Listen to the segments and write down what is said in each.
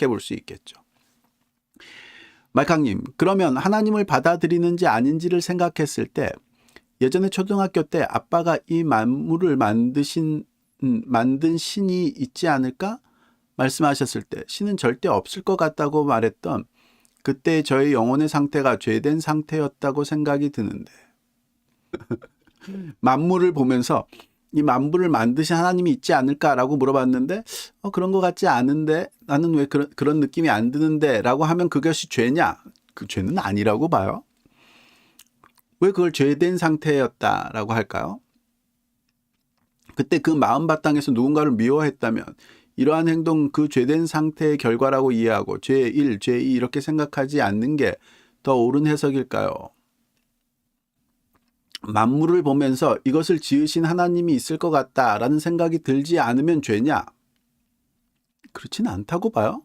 볼 수 있겠죠. 말캉님, 그러면 하나님을 받아들이는지 아닌지를 생각했을 때 예전에 초등학교 때 아빠가 이 만물을 만든 신이 있지 않을까 말씀하셨을 때 신은 절대 없을 것 같다고 말했던 그때 저의 영혼의 상태가 죄된 상태였다고 생각이 드는데 만물을 보면서 이 만물을 만드신 하나님이 있지 않을까라고 물어봤는데 그런 것 같지 않은데 나는 왜 그런 느낌이 안 드는데 라고 하면 그것이 죄냐? 그 죄는 아니라고 봐요. 왜 그걸 죄된 상태였다라고 할까요? 그때 그 마음 바탕에서 누군가를 미워했다면 이러한 행동 그 죄된 상태의 결과라고 이해하고 죄 1, 죄 2 이렇게 생각하지 않는 게 더 옳은 해석일까요? 만물을 보면서 이것을 지으신 하나님이 있을 것 같다라는 생각이 들지 않으면 죄냐? 그렇진 않다고 봐요.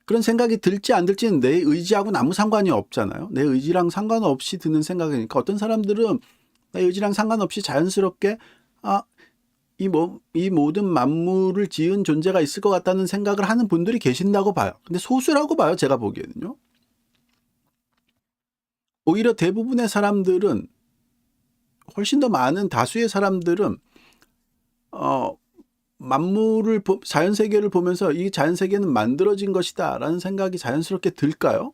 그런 생각이 들지 안 들지는 내 의지하고는 아무 상관이 없잖아요. 내 의지랑 상관없이 드는 생각이니까 어떤 사람들은 내 의지랑 상관없이 자연스럽게 이 모든 만물을 지은 존재가 있을 것 같다는 생각을 하는 분들이 계신다고 봐요. 근데 소수라고 봐요. 제가 보기에는요. 오히려 대부분의 사람들은 훨씬 더 많은 다수의 사람들은 만물을 자연세계를 보면서 이 자연세계는 만들어진 것이다 라는 생각이 자연스럽게 들까요?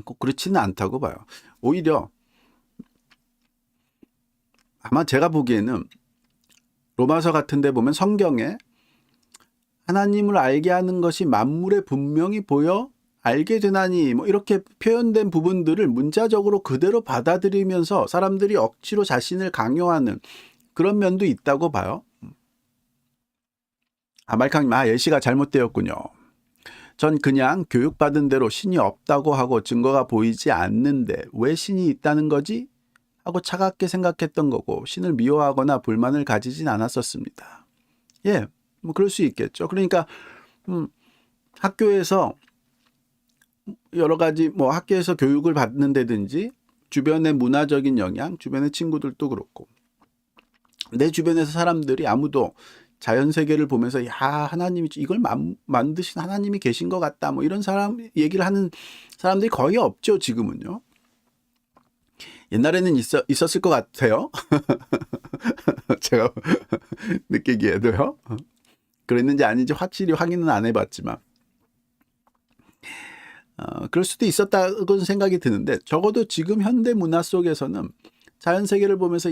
꼭 그렇지는 않다고 봐요. 오히려 아마 제가 보기에는 로마서 같은 데 보면 성경에 하나님을 알게 하는 것이 만물에 분명히 보여 알게 되나니 뭐 이렇게 표현된 부분들을 문자적으로 그대로 받아들이면서 사람들이 억지로 자신을 강요하는 그런 면도 있다고 봐요. 말캉님, 예시가 잘못되었군요. 전 그냥 교육받은 대로 신이 없다고 하고 증거가 보이지 않는데 왜 신이 있다는 거지? 하고 차갑게 생각했던 거고 신을 미워하거나 불만을 가지진 않았었습니다. 예, 뭐 그럴 수 있겠죠. 그러니까 학교에서 여러 가지 학교에서 교육을 받는다든지 주변의 문화적인 영향, 주변의 친구들도 그렇고 내 주변에서 사람들이 아무도 자연세계를 보면서 하나님이 이걸 만드신 하나님이 계신 것 같다 뭐 이런 사람 얘기를 하는 사람들이 거의 없죠. 지금은요. 옛날에는 있었을 것 같아요. 제가 느끼기에도요. 그랬는지 아닌지 확실히 확인은 안 해봤지만 그럴 수도 있었다고 생각이 드는데 적어도 지금 현대 문화 속에서는 자연세계를 보면서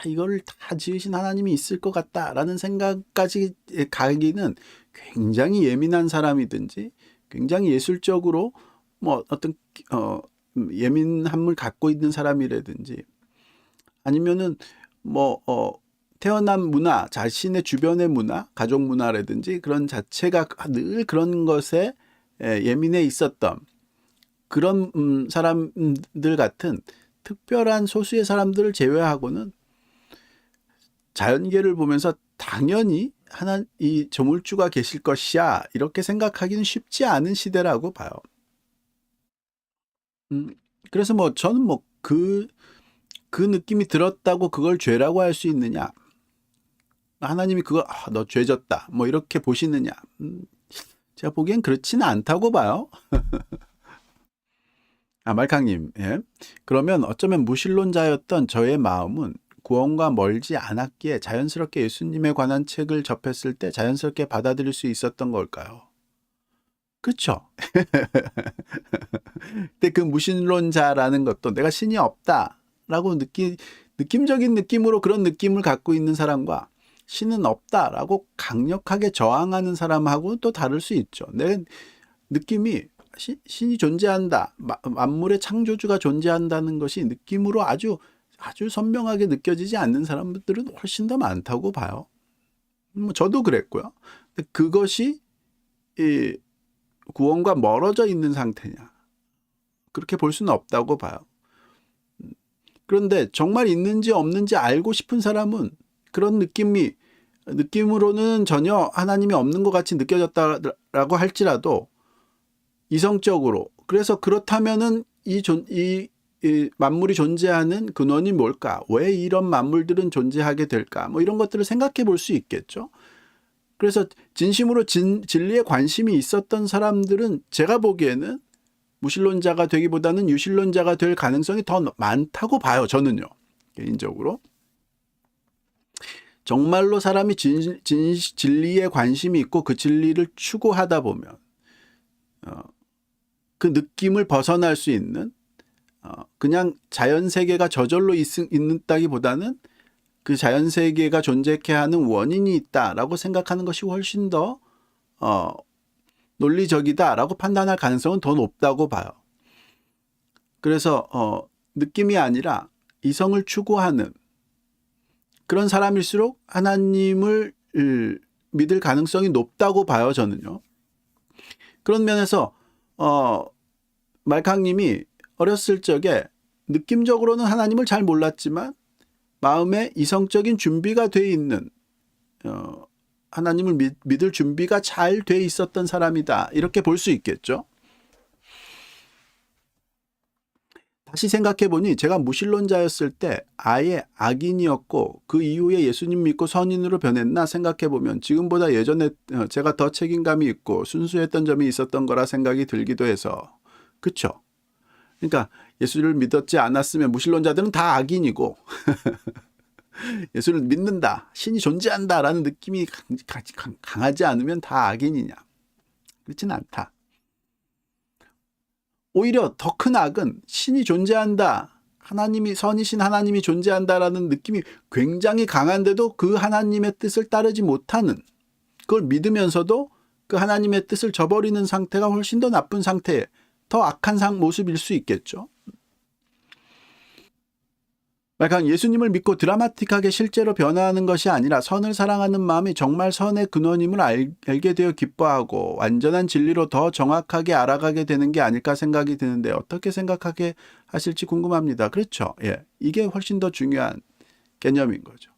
이걸 다 지으신 하나님이 있을 것 같다라는 생각까지 가기는 굉장히 예민한 사람이든지 굉장히 예술적으로 어떤 예민함을 갖고 있는 사람이라든지 아니면은 태어난 문화, 자신의 주변의 문화, 가족 문화라든지 그런 자체가 늘 그런 것에 예민해 있었던 그런 사람들 같은 특별한 소수의 사람들을 제외하고는 자연계를 보면서 당연히 이 조물주가 계실 것이야 이렇게 생각하기는 쉽지 않은 시대라고 봐요. 그래서 저는 그 느낌이 들었다고 그걸 죄라고 할 수 있느냐? 하나님이 그거 너 죄졌다 이렇게 보시느냐? 제가 보기엔 그렇지는 않다고 봐요. 말캉님, 예. 그러면 어쩌면 무신론자였던 저의 마음은 구원과 멀지 않았기에 자연스럽게 예수님에 관한 책을 접했을 때 자연스럽게 받아들일 수 있었던 걸까요? 그렇죠. 근데 그 무신론자라는 것도 내가 신이 없다라고 느낌적인 느낌으로 그런 느낌을 갖고 있는 사람과 신은 없다라고 강력하게 저항하는 사람하고는 또 다를 수 있죠. 내 느낌이 신이 존재한다, 만물의 창조주가 존재한다는 것이 느낌으로 아주 선명하게 느껴지지 않는 사람들은 훨씬 더 많다고 봐요. 저도 그랬고요. 근데 그것이 구원과 멀어져 있는 상태냐? 그렇게 볼 수는 없다고 봐요. 그런데 정말 있는지 없는지 알고 싶은 사람은 그런 느낌으로는 전혀 하나님이 없는 것 같이 느껴졌다라고 할지라도 이성적으로 그래서 그렇다면은 이 만물이 존재하는 근원이 뭘까? 왜 이런 만물들은 존재하게 될까? 이런 것들을 생각해 볼 수 있겠죠. 그래서 진심으로 진리에 관심이 있었던 사람들은 제가 보기에는 무신론자가 되기보다는 유신론자가 될 가능성이 더 많다고 봐요. 저는요. 개인적으로. 정말로 사람이 진리에 관심이 있고 그 진리를 추구하다 보면 그 느낌을 벗어날 수 있는 그냥 자연세계가 저절로 있다기보다는 그 자연세계가 존재케 하는 원인이 있다라고 생각하는 것이 훨씬 더 논리적이다라고 판단할 가능성은 더 높다고 봐요. 그래서 느낌이 아니라 이성을 추구하는 그런 사람일수록 하나님을 믿을 가능성이 높다고 봐요. 저는요. 그런 면에서 말캉님이 어렸을 적에 느낌적으로는 하나님을 잘 몰랐지만 마음에 이성적인 준비가 돼 있는 하나님을 믿을 준비가 잘 돼 있었던 사람이다. 이렇게 볼 수 있겠죠. 다시 생각해 보니 제가 무신론자였을 때 아예 악인이었고 그 이후에 예수님 믿고 선인으로 변했나 생각해 보면 지금보다 예전에 제가 더 책임감이 있고 순수했던 점이 있었던 거라 생각이 들기도 해서 그렇죠. 그러니까 예수를 믿었지 않았으면 무신론자들은 다 악인이고 예수를 믿는다, 신이 존재한다라는 느낌이 강하지 않으면 다 악인이냐. 그렇진 않다. 오히려 더 큰 악은 신이 존재한다, 하나님이 선이신 하나님이 존재한다라는 느낌이 굉장히 강한데도 그 하나님의 뜻을 따르지 못하는, 그걸 믿으면서도 그 하나님의 뜻을 저버리는 상태가 훨씬 더 나쁜 상태, 더 악한 모습일 수 있겠죠. 그러니까 예수님을 믿고 드라마틱하게 실제로 변화하는 것이 아니라 선을 사랑하는 마음이 정말 선의 근원임을 알게 되어 기뻐하고 완전한 진리로 더 정확하게 알아가게 되는 게 아닐까 생각이 드는데 어떻게 생각하게 하실지 궁금합니다. 그렇죠. 예, 이게 훨씬 더 중요한 개념인 거죠.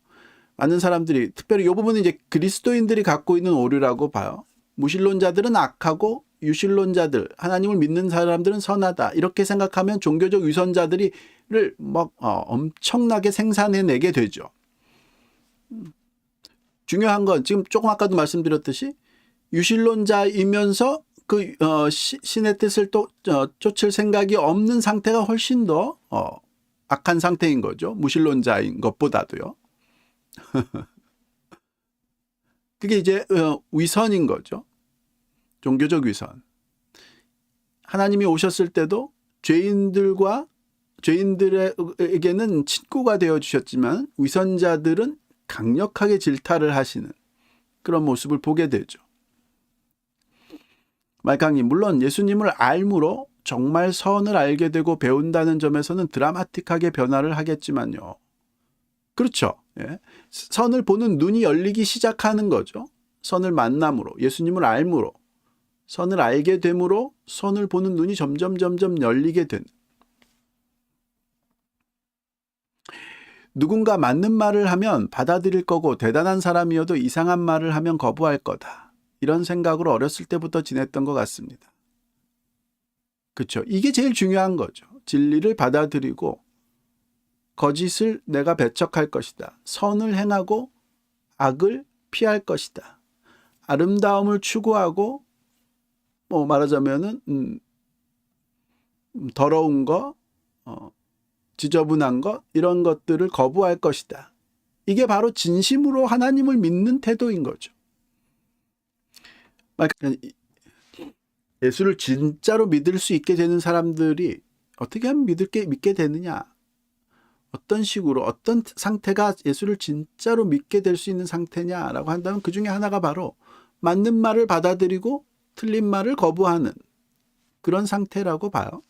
많은 사람들이 특별히 이 부분은 이제 그리스도인들이 갖고 있는 오류라고 봐요. 무신론자들은 악하고 유신론자들, 하나님을 믿는 사람들은 선하다. 이렇게 생각하면 종교적 위선자들을 막 엄청나게 생산해내게 되죠. 중요한 건 지금 조금 아까도 말씀드렸듯이 유신론자이면서 그 신의 뜻을 또 쫓을 생각이 없는 상태가 훨씬 더 악한 상태인 거죠. 무신론자인 것보다도요. 그게 이제 위선인 거죠. 종교적 위선. 하나님이 오셨을 때도 죄인들에게는 친구가 되어 주셨지만 위선자들은 강력하게 질타를 하시는 그런 모습을 보게 되죠. 말캉님, 물론 예수님을 알므로 정말 선을 알게 되고 배운다는 점에서는 드라마틱하게 변화를 하겠지만요. 그렇죠. 예. 선을 보는 눈이 열리기 시작하는 거죠. 선을 만남으로, 예수님을 알므로, 선을 알게 되므로 선을 보는 눈이 점점 열리게 되는. 누군가 맞는 말을 하면 받아들일 거고 대단한 사람이어도 이상한 말을 하면 거부할 거다. 이런 생각으로 어렸을 때부터 지냈던 것 같습니다. 그렇죠. 이게 제일 중요한 거죠. 진리를 받아들이고 거짓을 내가 배척할 것이다. 선을 행하고 악을 피할 것이다. 아름다움을 추구하고 말하자면은 더러운 거, 지저분한 것, 이런 것들을 거부할 것이다. 이게 바로 진심으로 하나님을 믿는 태도인 거죠. 예수를 진짜로 믿을 수 있게 되는 사람들이 어떻게 하면 믿게 되느냐? 어떤 식으로, 어떤 상태가 예수를 진짜로 믿게 될 수 있는 상태냐라고 한다면 그 중에 하나가 바로 맞는 말을 받아들이고 틀린 말을 거부하는 그런 상태라고 봐요.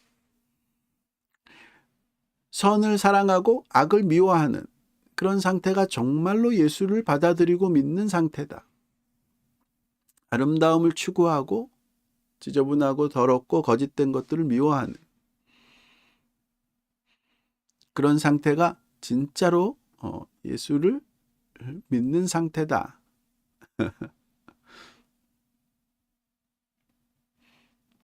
선을 사랑하고 악을 미워하는 그런 상태가 정말로 예수를 받아들이고 믿는 상태다. 아름다움을 추구하고 지저분하고 더럽고 거짓된 것들을 미워하는 그런 상태가 진짜로 예수를 믿는 상태다.